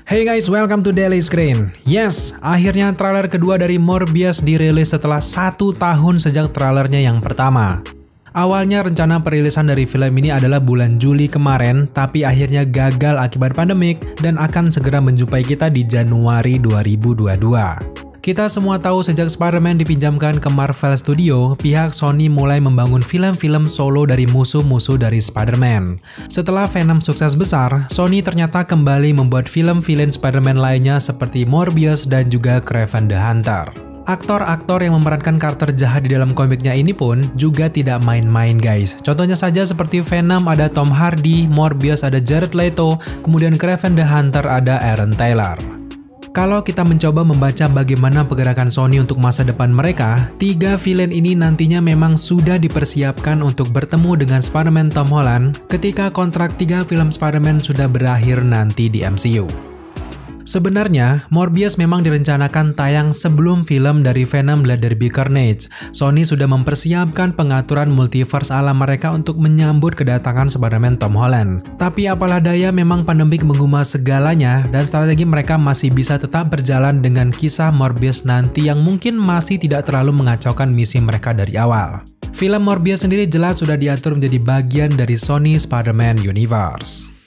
Hey guys, welcome to Daily Screen. Yes, akhirnya trailer kedua dari Morbius dirilis setelah 1 tahun sejak trailernya yang pertama. Awalnya rencana perilisan dari film ini adalah bulan Juli kemarin, tapi akhirnya gagal akibat pandemik dan akan segera menjumpai kita di Januari 2022. Kita semua tahu sejak Spider-Man dipinjamkan ke Marvel Studio, pihak Sony mulai membangun film-film solo dari musuh-musuh dari Spider-Man. Setelah Venom sukses besar, Sony ternyata kembali membuat film villain Spider-Man lainnya seperti Morbius dan juga Kraven the Hunter. Aktor-aktor yang memerankan karakter jahat di dalam komiknya ini pun juga tidak main-main guys. Contohnya saja seperti Venom ada Tom Hardy, Morbius ada Jared Leto, kemudian Kraven the Hunter ada Aaron Taylor. Kalau kita mencoba membaca bagaimana pergerakan Sony untuk masa depan mereka, 3 villain ini nantinya memang sudah dipersiapkan untuk bertemu dengan Spider-Man Tom Holland ketika kontrak 3 film Spider-Man sudah berakhir nanti di MCU. Sebenarnya, Morbius memang direncanakan tayang sebelum film dari Venom Let There Be Carnage. Sony sudah mempersiapkan pengaturan multiverse ala mereka untuk menyambut kedatangan Spider-Man Tom Holland. Tapi apalah daya memang pandemik mengguma segalanya dan strategi mereka masih bisa tetap berjalan dengan kisah Morbius nanti yang mungkin masih tidak terlalu mengacaukan misi mereka dari awal. Film Morbius sendiri jelas sudah diatur menjadi bagian dari Sony Spider-Man Universe.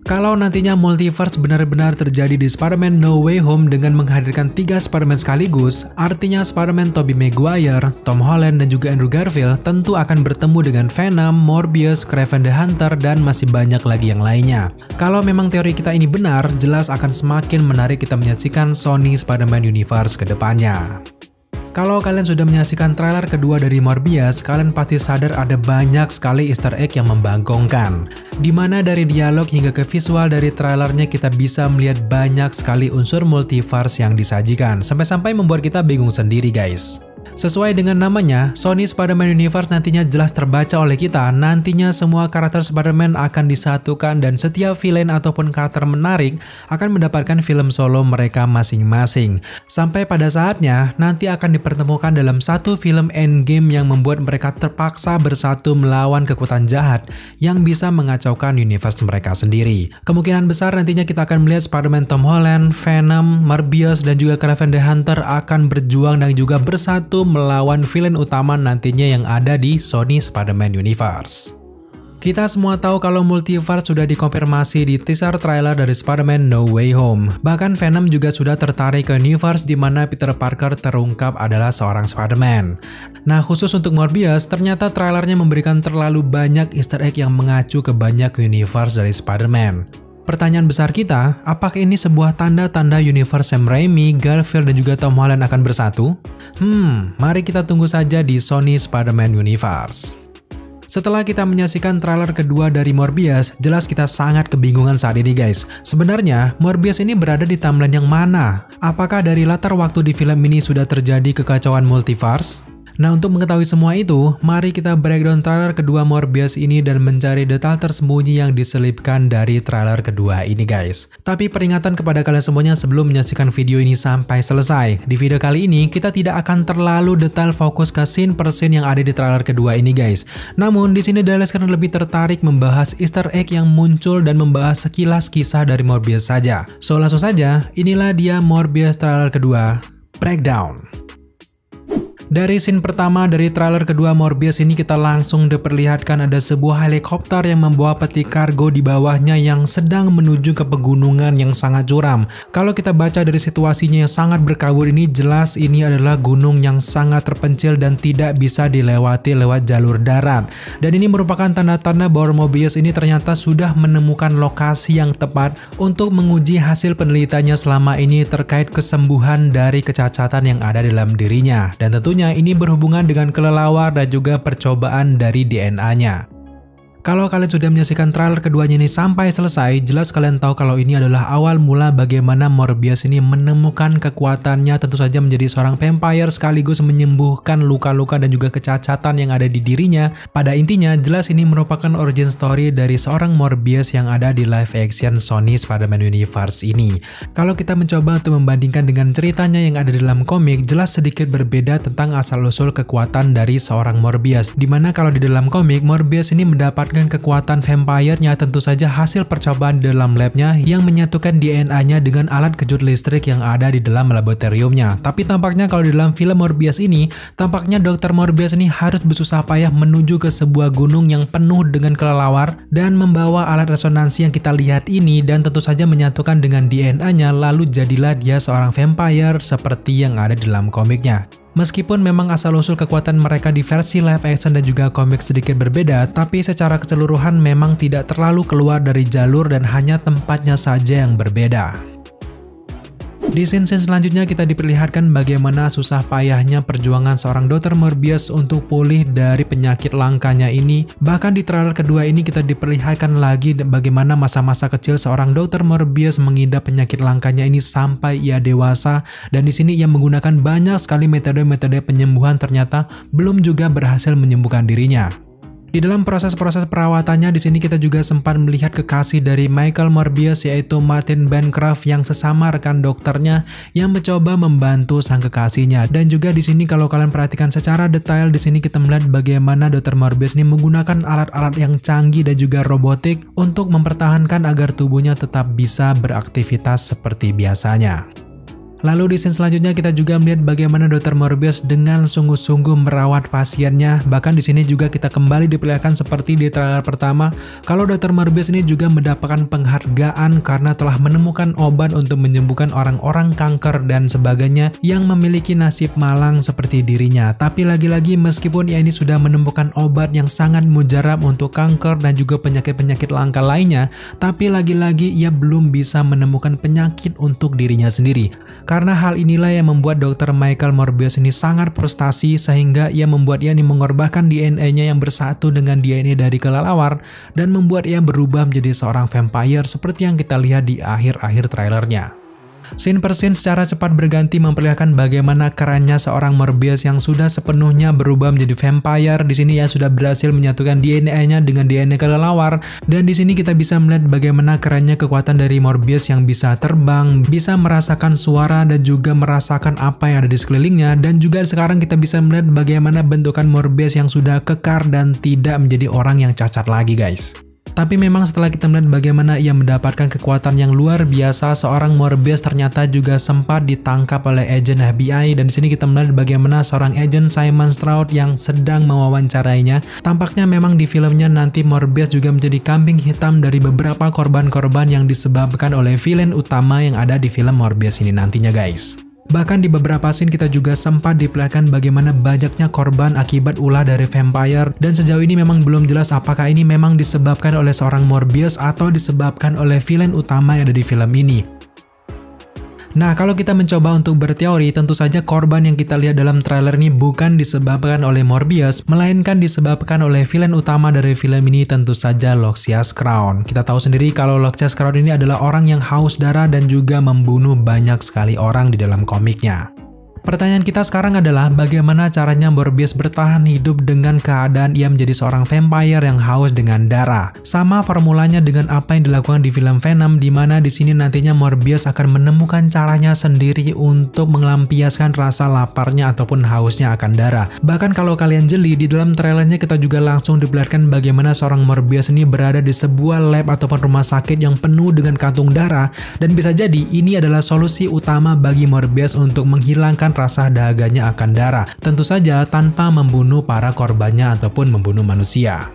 Kalau nantinya multiverse benar-benar terjadi di Spider-Man No Way Home dengan menghadirkan 3 Spider-Man sekaligus, artinya Spider-Man Tobey Maguire, Tom Holland, dan juga Andrew Garfield tentu akan bertemu dengan Venom, Morbius, Kraven the Hunter, dan masih banyak lagi yang lainnya. Kalau memang teori kita ini benar, jelas akan semakin menarik kita menyaksikan Sony Spider-Man Universe ke depannya. Kalau kalian sudah menyaksikan trailer kedua dari Morbius, kalian pasti sadar ada banyak sekali easter egg yang membangkongkan. Dimana dari dialog hingga ke visual dari trailernya kita bisa melihat banyak sekali unsur multiverse yang disajikan, sampai-sampai membuat kita bingung sendiri guys. Sesuai dengan namanya, Sony Spider-Man Universe nantinya jelas terbaca oleh kita. Nantinya semua karakter Spider-Man akan disatukan dan setiap villain ataupun karakter menarik akan mendapatkan film solo mereka masing-masing. Sampai pada saatnya, nanti akan dipertemukan dalam satu film endgame yang membuat mereka terpaksa bersatu melawan kekuatan jahat yang bisa mengacaukan universe mereka sendiri. Kemungkinan besar nantinya kita akan melihat Spider-Man Tom Holland, Venom, Morbius, dan juga Kraven the Hunter akan berjuang dan juga bersatu melawan villain utama nantinya yang ada di Sony Spider-Man Universe. Kita semua tahu kalau multiverse sudah dikonfirmasi di teaser trailer dari Spider-Man No Way Home. Bahkan Venom juga sudah tertarik ke universe di mana Peter Parker terungkap adalah seorang Spider-Man. Nah, khusus untuk Morbius, ternyata trailernya memberikan terlalu banyak easter egg yang mengacu ke banyak universe dari Spider-Man. Pertanyaan besar kita, apakah ini sebuah tanda-tanda universe Sam Raimi, Garfield, dan juga Tom Holland akan bersatu? Mari kita tunggu saja di Sony Spider-Man Universe. Setelah kita menyaksikan trailer kedua dari Morbius, jelas kita sangat kebingungan saat ini guys. Sebenarnya, Morbius ini berada di timeline yang mana? Apakah dari latar waktu di film ini sudah terjadi kekacauan multiverse? Nah, untuk mengetahui semua itu, mari kita breakdown trailer kedua Morbius ini dan mencari detail tersembunyi yang diselipkan dari trailer kedua ini guys. Tapi peringatan kepada kalian semuanya sebelum menyaksikan video ini sampai selesai. Di video kali ini, kita tidak akan terlalu detail fokus ke scene per scene yang ada di trailer kedua ini guys. Namun, di sini Daily Screen lebih tertarik membahas easter egg yang muncul dan membahas sekilas kisah dari Morbius saja. So, langsung saja, inilah dia Morbius trailer kedua, Breakdown. Dari scene pertama dari trailer kedua Morbius ini kita langsung diperlihatkan ada sebuah helikopter yang membawa peti kargo di bawahnya yang sedang menuju ke pegunungan yang sangat curam. Kalau kita baca dari situasinya yang sangat berkabut ini, jelas ini adalah gunung yang sangat terpencil dan tidak bisa dilewati lewat jalur darat. Dan ini merupakan tanda-tanda bahwa Morbius ini ternyata sudah menemukan lokasi yang tepat untuk menguji hasil penelitiannya selama ini terkait kesembuhan dari kecacatan yang ada dalam dirinya. Dan tentunya ini berhubungan dengan kelelawar dan juga percobaan dari DNA-nya. Kalau kalian sudah menyaksikan trailer keduanya ini sampai selesai, jelas kalian tahu kalau ini adalah awal mula bagaimana Morbius ini menemukan kekuatannya tentu saja menjadi seorang vampire sekaligus menyembuhkan luka-luka dan juga kecacatan yang ada di dirinya. Pada intinya, jelas ini merupakan origin story dari seorang Morbius yang ada di live action Sony Spider-Man Universe ini. Kalau kita mencoba untuk membandingkan dengan ceritanya yang ada di dalam komik, jelas sedikit berbeda tentang asal-usul kekuatan dari seorang Morbius. Dimana kalau di dalam komik, Morbius ini mendapatkan mendapatkan kekuatan vampire-nya tentu saja hasil percobaan dalam labnya yang menyatukan DNA-nya dengan alat kejut listrik yang ada di dalam laboratoriumnya. Tapi tampaknya kalau di dalam film Morbius ini, tampaknya Dr. Morbius ini harus bersusah payah menuju ke sebuah gunung yang penuh dengan kelelawar dan membawa alat resonansi yang kita lihat ini dan tentu saja menyatukan dengan DNA-nya, lalu jadilah dia seorang vampire seperti yang ada di dalam komiknya. Meskipun memang asal-usul kekuatan mereka di versi live action dan juga komik sedikit berbeda, tapi secara keseluruhan memang tidak terlalu keluar dari jalur dan hanya tempatnya saja yang berbeda. Di scene selanjutnya kita diperlihatkan bagaimana susah payahnya perjuangan seorang Dr. Morbius untuk pulih dari penyakit langkanya ini. Bahkan di trailer kedua ini kita diperlihatkan lagi bagaimana masa-masa kecil seorang Dr. Morbius mengidap penyakit langkanya ini sampai ia dewasa, dan di sini ia menggunakan banyak sekali metode-metode penyembuhan, ternyata belum juga berhasil menyembuhkan dirinya. Di dalam proses-proses perawatannya di sini kita juga sempat melihat kekasih dari Michael Morbius yaitu Martin Bancroft yang sesama rekan dokternya yang mencoba membantu sang kekasihnya. Dan juga di sini kalau kalian perhatikan secara detail di sini kita melihat bagaimana Dr. Morbius ini menggunakan alat-alat yang canggih dan juga robotik untuk mempertahankan agar tubuhnya tetap bisa beraktivitas seperti biasanya. Lalu di scene selanjutnya kita juga melihat bagaimana Dr. Morbius dengan sungguh-sungguh merawat pasiennya. Bahkan di sini juga kita kembali diperlihatkan seperti di trailer pertama kalau Dr. Morbius ini juga mendapatkan penghargaan karena telah menemukan obat untuk menyembuhkan orang-orang kanker dan sebagainya yang memiliki nasib malang seperti dirinya. Tapi lagi-lagi meskipun ia ini sudah menemukan obat yang sangat mujarab untuk kanker dan juga penyakit-penyakit langka lainnya, tapi lagi-lagi ia belum bisa menemukan penyakit untuk dirinya sendiri. Karena hal inilah yang membuat Dr. Michael Morbius ini sangat frustasi sehingga ia membuat ia mengorbankan DNA-nya yang bersatu dengan DNA dari kelelawar dan membuat ia berubah menjadi seorang vampire seperti yang kita lihat di akhir-akhir trailernya. Scene per scene secara cepat berganti memperlihatkan bagaimana kerennya seorang Morbius yang sudah sepenuhnya berubah menjadi vampire. Di sini ia sudah berhasil menyatukan DNA-nya dengan DNA kelelawar, dan di sini kita bisa melihat bagaimana kerennya kekuatan dari Morbius yang bisa terbang, bisa merasakan suara dan juga merasakan apa yang ada di sekelilingnya. Dan juga sekarang kita bisa melihat bagaimana bentukan Morbius yang sudah kekar dan tidak menjadi orang yang cacat lagi, guys. Tapi memang setelah kita melihat bagaimana ia mendapatkan kekuatan yang luar biasa, seorang Morbius ternyata juga sempat ditangkap oleh agen FBI, dan di sini kita melihat bagaimana seorang agen Simon Stroud yang sedang mewawancarainya. Tampaknya memang di filmnya nanti Morbius juga menjadi kambing hitam dari beberapa korban-korban yang disebabkan oleh villain utama yang ada di film Morbius ini nantinya, guys. Bahkan di beberapa scene kita juga sempat diperlihatkan bagaimana banyaknya korban akibat ulah dari vampire, dan sejauh ini memang belum jelas apakah ini memang disebabkan oleh seorang Morbius atau disebabkan oleh villain utama yang ada di film ini. Nah, kalau kita mencoba untuk berteori, tentu saja korban yang kita lihat dalam trailer ini bukan disebabkan oleh Morbius, melainkan disebabkan oleh villain utama dari film ini, tentu saja Loxias Crown. Kita tahu sendiri kalau Loxias Crown ini adalah orang yang haus darah dan juga membunuh banyak sekali orang di dalam komiknya. Pertanyaan kita sekarang adalah bagaimana caranya Morbius bertahan hidup dengan keadaan ia menjadi seorang vampire yang haus dengan darah. Sama formulanya dengan apa yang dilakukan di film Venom, di mana di sini nantinya Morbius akan menemukan caranya sendiri untuk melampiaskan rasa laparnya ataupun hausnya akan darah. Bahkan kalau kalian jeli, di dalam trailernya kita juga langsung diperlihatkan bagaimana seorang Morbius ini berada di sebuah lab ataupun rumah sakit yang penuh dengan kantung darah, dan bisa jadi ini adalah solusi utama bagi Morbius untuk menghilangkan rasa dahaganya akan darah, tentu saja tanpa membunuh para korbannya ataupun membunuh manusia.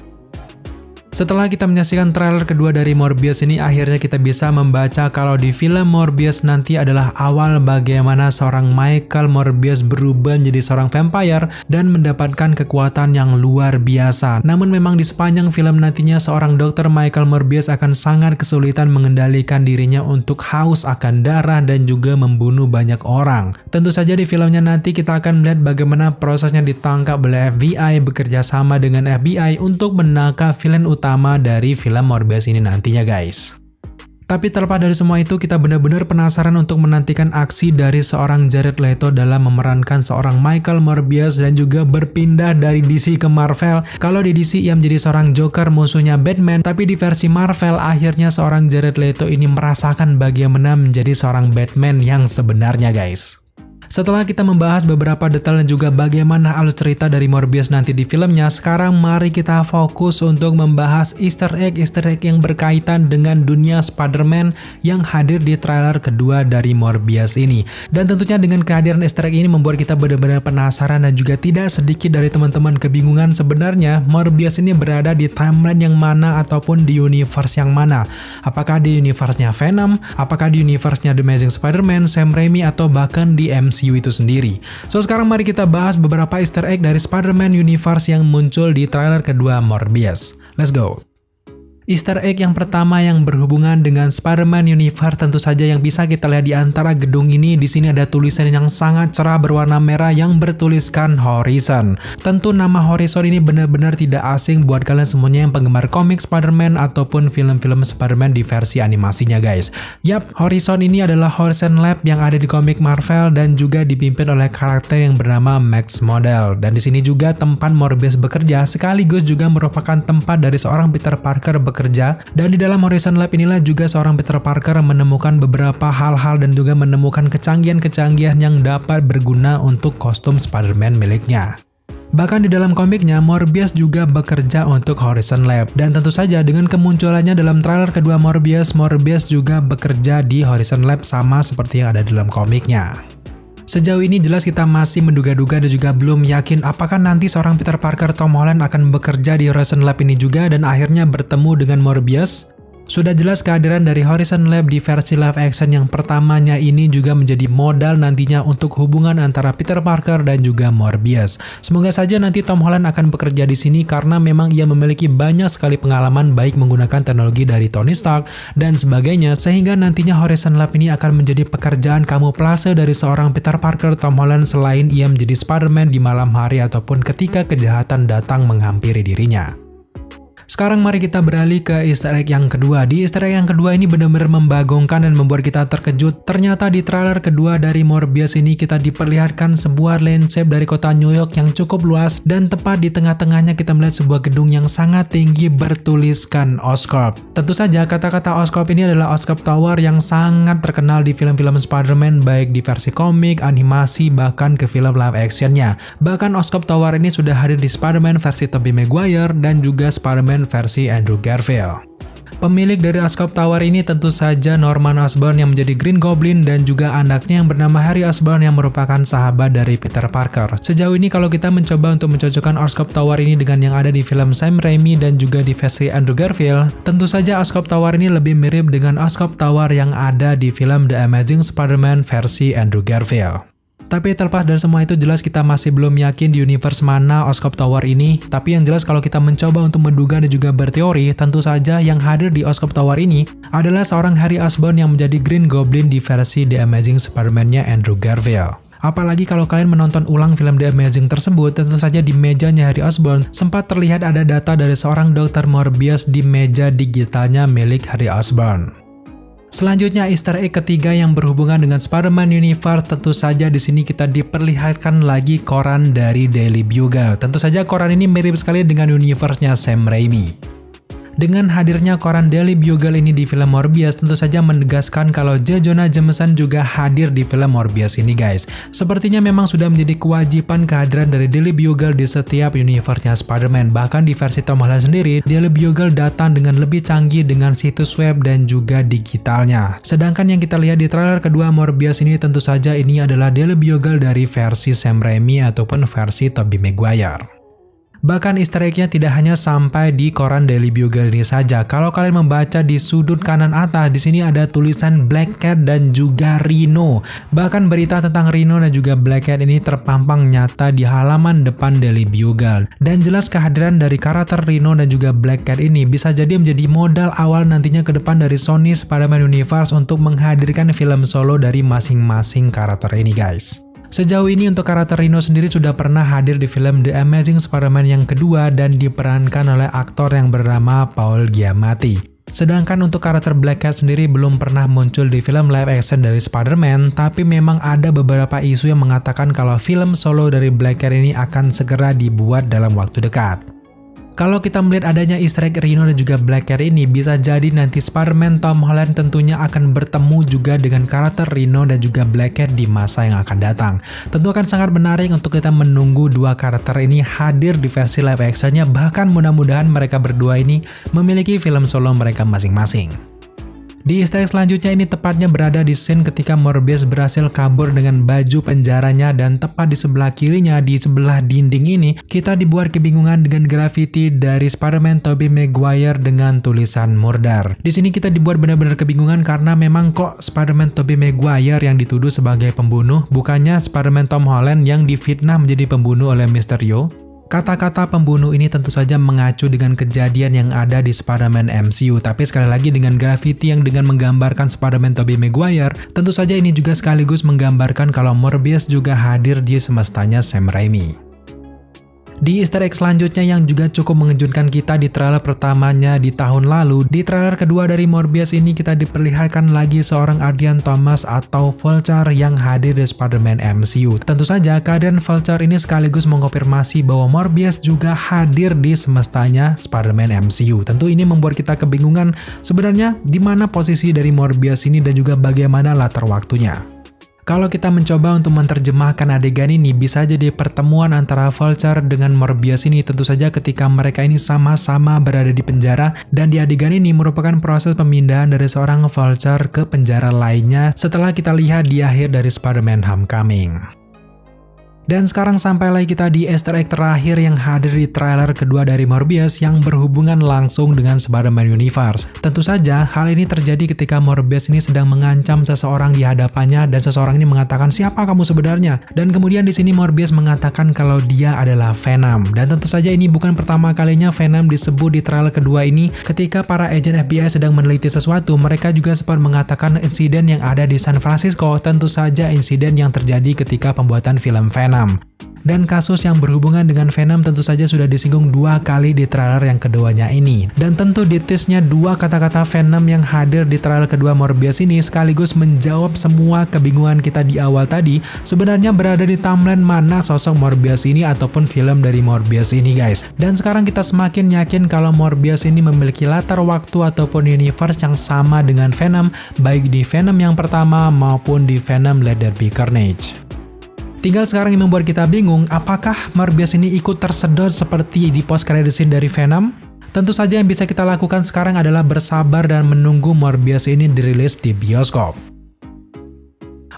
Setelah kita menyaksikan trailer kedua dari Morbius ini, akhirnya kita bisa membaca kalau di film Morbius nanti adalah awal bagaimana seorang Michael Morbius berubah menjadi seorang vampire dan mendapatkan kekuatan yang luar biasa. Namun memang di sepanjang film nantinya seorang Dr. Michael Morbius akan sangat kesulitan mengendalikan dirinya untuk haus akan darah dan juga membunuh banyak orang. Tentu saja di filmnya nanti kita akan melihat bagaimana prosesnya ditangkap oleh FBI bekerja sama dengan FBI untuk menangkap villain utama dari film Morbius ini nantinya, guys. Tapi terlepas dari semua itu, kita benar-benar penasaran untuk menantikan aksi dari seorang Jared Leto dalam memerankan seorang Michael Morbius dan juga berpindah dari DC ke Marvel. Kalau di DC ia menjadi seorang Joker, musuhnya Batman, tapi di versi Marvel akhirnya seorang Jared Leto ini merasakan bagaimana menjadi seorang Batman yang sebenarnya, guys. Setelah kita membahas beberapa detail dan juga bagaimana alur cerita dari Morbius nanti di filmnya, sekarang mari kita fokus untuk membahas Easter egg yang berkaitan dengan dunia Spider-Man yang hadir di trailer kedua dari Morbius ini. Dan tentunya dengan kehadiran Easter egg ini membuat kita benar-benar penasaran dan juga tidak sedikit dari teman-teman kebingungan sebenarnya Morbius ini berada di timeline yang mana ataupun di universe yang mana. Apakah di universe-nya Venom, apakah di universe-nya The Amazing Spider-Man, Sam Raimi, atau bahkan di MCU itu sendiri. So sekarang mari kita bahas beberapa Easter egg dari Spider-Man Universe yang muncul di trailer kedua Morbius. Let's go! Easter egg yang pertama yang berhubungan dengan Spider-Man Universe tentu saja yang bisa kita lihat di antara gedung ini. Di sini ada tulisan yang sangat cerah berwarna merah yang bertuliskan Horizon. Tentu nama Horizon ini benar-benar tidak asing buat kalian semuanya yang penggemar komik Spider-Man ataupun film-film Spider-Man di versi animasinya guys. Yap, Horizon ini adalah Horizon Lab yang ada di komik Marvel dan juga dipimpin oleh karakter yang bernama Max Model. Dan di sini juga tempat Morbius bekerja sekaligus juga merupakan tempat dari seorang Peter Parker bekerja, dan di dalam Horizon Lab inilah juga seorang Peter Parker menemukan beberapa hal-hal dan juga menemukan kecanggihan-kecanggihan yang dapat berguna untuk kostum Spider-Man miliknya. Bahkan di dalam komiknya, Morbius juga bekerja untuk Horizon Lab, dan tentu saja dengan kemunculannya dalam trailer kedua Morbius juga bekerja di Horizon Lab sama seperti yang ada dalam komiknya. Sejauh ini jelas kita masih menduga-duga dan juga belum yakin apakah nanti seorang Peter Parker Tom Holland akan bekerja di Horizon Lab ini juga dan akhirnya bertemu dengan Morbius. Sudah jelas kehadiran dari Horizon Lab di versi live action yang pertamanya ini juga menjadi modal nantinya untuk hubungan antara Peter Parker dan juga Morbius. Semoga saja nanti Tom Holland akan bekerja di sini karena memang ia memiliki banyak sekali pengalaman baik menggunakan teknologi dari Tony Stark dan sebagainya, sehingga nantinya Horizon Lab ini akan menjadi pekerjaan kamuflase dari seorang Peter Parker Tom Holland selain ia menjadi Spider-Man di malam hari ataupun ketika kejahatan datang menghampiri dirinya. Sekarang mari kita beralih ke Easter egg yang kedua. Di Easter egg yang kedua ini benar-benar membagongkan dan membuat kita terkejut. Ternyata di trailer kedua dari Morbius ini kita diperlihatkan sebuah landscape dari kota New York yang cukup luas, dan tepat di tengah-tengahnya kita melihat sebuah gedung yang sangat tinggi bertuliskan Oscorp. Tentu saja kata-kata Oscorp ini adalah Oscorp Tower yang sangat terkenal di film-film Spider-Man baik di versi komik, animasi, bahkan ke film live actionnya. Bahkan Oscorp Tower ini sudah hadir di Spider-Man versi Tobey Maguire dan juga Spider-Man versi Andrew Garfield. Pemilik dari Oscorp Tower ini tentu saja Norman Osborn yang menjadi Green Goblin dan juga anaknya yang bernama Harry Osborn yang merupakan sahabat dari Peter Parker. Sejauh ini kalau kita mencoba untuk mencocokkan Oscorp Tower ini dengan yang ada di film Sam Raimi dan juga di versi Andrew Garfield, tentu saja Oscorp Tower ini lebih mirip dengan Oscorp Tower yang ada di film The Amazing Spider-Man versi Andrew Garfield. Tapi terlepas dari semua itu jelas kita masih belum yakin di universe mana Oscorp Tower ini. Tapi yang jelas kalau kita mencoba untuk menduga dan juga berteori, tentu saja yang hadir di Oscorp Tower ini adalah seorang Harry Osborn yang menjadi Green Goblin di versi The Amazing Spider-Man-nya Andrew Garfield. Apalagi kalau kalian menonton ulang film The Amazing tersebut, tentu saja di mejanya Harry Osborn sempat terlihat ada data dari seorang Dr. Morbius di meja digitalnya milik Harry Osborn. Selanjutnya Easter egg ketiga yang berhubungan dengan Spider-Man Universe, tentu saja di sini kita diperlihatkan lagi koran dari Daily Bugle. Tentu saja koran ini mirip sekali dengan universe-nya Sam Raimi. Dengan hadirnya koran Daily Bugle ini di film Morbius tentu saja menegaskan kalau J. Jonah Jameson juga hadir di film Morbius ini guys. Sepertinya memang sudah menjadi kewajiban kehadiran dari Daily Bugle di setiap universe-nya Spider-Man. Bahkan di versi Tom Holland sendiri, Daily Bugle datang dengan lebih canggih dengan situs web dan juga digitalnya. Sedangkan yang kita lihat di trailer kedua Morbius ini tentu saja ini adalah Daily Bugle dari versi Sam Raimi ataupun versi Tobey Maguire. Bahkan Easter egg-nya tidak hanya sampai di koran Daily Bugle ini saja. Kalau kalian membaca di sudut kanan atas, di sini ada tulisan Black Cat dan juga Rhino. Bahkan berita tentang Rhino dan juga Black Cat ini terpampang nyata di halaman depan Daily Bugle. Dan jelas kehadiran dari karakter Rhino dan juga Black Cat ini bisa jadi menjadi modal awal nantinya ke depan dari Sony Spider-Man Universe untuk menghadirkan film solo dari masing-masing karakter ini guys. Sejauh ini untuk karakter Rhino sendiri sudah pernah hadir di film The Amazing Spider-Man yang kedua dan diperankan oleh aktor yang bernama Paul Giamatti. Sedangkan untuk karakter Black Cat sendiri belum pernah muncul di film live action dari Spider-Man, tapi memang ada beberapa isu yang mengatakan kalau film solo dari Black Cat ini akan segera dibuat dalam waktu dekat. Kalau kita melihat adanya Easter egg Rhino dan juga Black Cat ini, bisa jadi nanti Spider-Man Tom Holland tentunya akan bertemu juga dengan karakter Rhino dan juga Black Cat di masa yang akan datang. Tentu akan sangat menarik untuk kita menunggu dua karakter ini hadir di versi live actionnya, bahkan mudah-mudahan mereka berdua ini memiliki film solo mereka masing-masing. Di Easter egg selanjutnya ini tepatnya berada di scene ketika Morbius berhasil kabur dengan baju penjaranya, dan tepat di sebelah kirinya, di sebelah dinding ini, kita dibuat kebingungan dengan graffiti dari Spider-Man Tobey Maguire dengan tulisan murder. Di sini kita dibuat benar-benar kebingungan karena memang kok Spider-Man Tobey Maguire yang dituduh sebagai pembunuh, bukannya Spider-Man Tom Holland yang difitnah menjadi pembunuh oleh Mysterio. Kata-kata pembunuh ini tentu saja mengacu dengan kejadian yang ada di Spider-Man MCU, tapi sekali lagi dengan graffiti yang dengan menggambarkan Spider-Man Tobey Maguire, tentu saja ini juga sekaligus menggambarkan kalau Morbius juga hadir di semestanya Sam Raimi. Di Easter egg selanjutnya yang juga cukup mengejutkan kita di trailer pertamanya di tahun lalu, di trailer kedua dari Morbius ini kita diperlihatkan lagi seorang Adrian Thomas atau Vulture yang hadir di Spider-Man MCU. Tentu saja kehadiran Vulture ini sekaligus mengonfirmasi bahwa Morbius juga hadir di semestanya Spider-Man MCU. Tentu ini membuat kita kebingungan sebenarnya di mana posisi dari Morbius ini dan juga bagaimana latar waktunya. Kalau kita mencoba untuk menerjemahkan adegan ini, bisa jadi pertemuan antara Vulture dengan Morbius ini tentu saja ketika mereka ini sama-sama berada di penjara, dan di adegan ini merupakan proses pemindahan dari seorang Vulture ke penjara lainnya setelah kita lihat di akhir dari Spider-Man Homecoming. Dan sekarang sampailah kita di Easter egg terakhir yang hadir di trailer kedua dari Morbius yang berhubungan langsung dengan Spider-Man Universe. Tentu saja hal ini terjadi ketika Morbius ini sedang mengancam seseorang di hadapannya dan seseorang ini mengatakan, "Siapa kamu sebenarnya?" Dan kemudian di sini Morbius mengatakan kalau dia adalah Venom. Dan tentu saja ini bukan pertama kalinya Venom disebut di trailer kedua ini. Ketika para agen FBI sedang meneliti sesuatu, mereka juga sempat mengatakan insiden yang ada di San Francisco, tentu saja insiden yang terjadi ketika pembuatan film Venom. Dan kasus yang berhubungan dengan Venom tentu saja sudah disinggung dua kali di trailer yang keduanya ini. Dan tentu di tease-nya dua kata-kata Venom yang hadir di trailer kedua Morbius ini sekaligus menjawab semua kebingungan kita di awal tadi, sebenarnya berada di timeline mana sosok Morbius ini ataupun film dari Morbius ini guys. Dan sekarang kita semakin yakin kalau Morbius ini memiliki latar waktu ataupun universe yang sama dengan Venom, baik di Venom yang pertama maupun di Venom Let There Be Carnage. Tinggal sekarang yang membuat kita bingung, apakah Morbius ini ikut tersedot seperti di post credit scene dari Venom? Tentu saja yang bisa kita lakukan sekarang adalah bersabar dan menunggu Morbius ini dirilis di bioskop.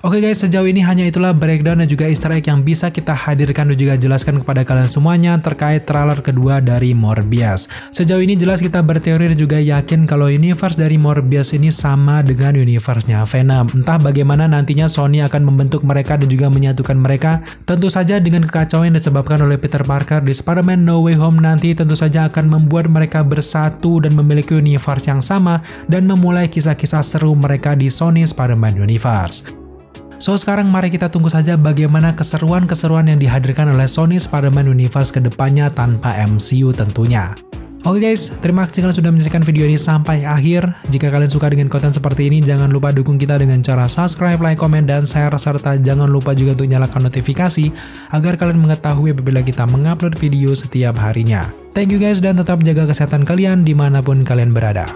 Oke guys, sejauh ini hanya itulah breakdown dan juga Easter egg yang bisa kita hadirkan dan juga jelaskan kepada kalian semuanya terkait trailer kedua dari Morbius. Sejauh ini jelas kita berteori dan juga yakin kalau universe dari Morbius ini sama dengan universe-nya Venom. Entah bagaimana nantinya Sony akan membentuk mereka dan juga menyatukan mereka. Tentu saja dengan kekacauan yang disebabkan oleh Peter Parker di Spider-Man No Way Home nanti tentu saja akan membuat mereka bersatu dan memiliki universe yang sama dan memulai kisah-kisah seru mereka di Sony Spider-Man Universe. So sekarang mari kita tunggu saja bagaimana keseruan-keseruan yang dihadirkan oleh Sony Spider-Man Universe ke depannya tanpa MCU tentunya. Oke guys, terima kasih kalian sudah menyaksikan video ini sampai akhir. Jika kalian suka dengan konten seperti ini, jangan lupa dukung kita dengan cara subscribe, like, komen, dan share. Serta jangan lupa juga untuk nyalakan notifikasi agar kalian mengetahui apabila kita mengupload video setiap harinya. Thank you guys dan tetap jaga kesehatan kalian dimanapun kalian berada.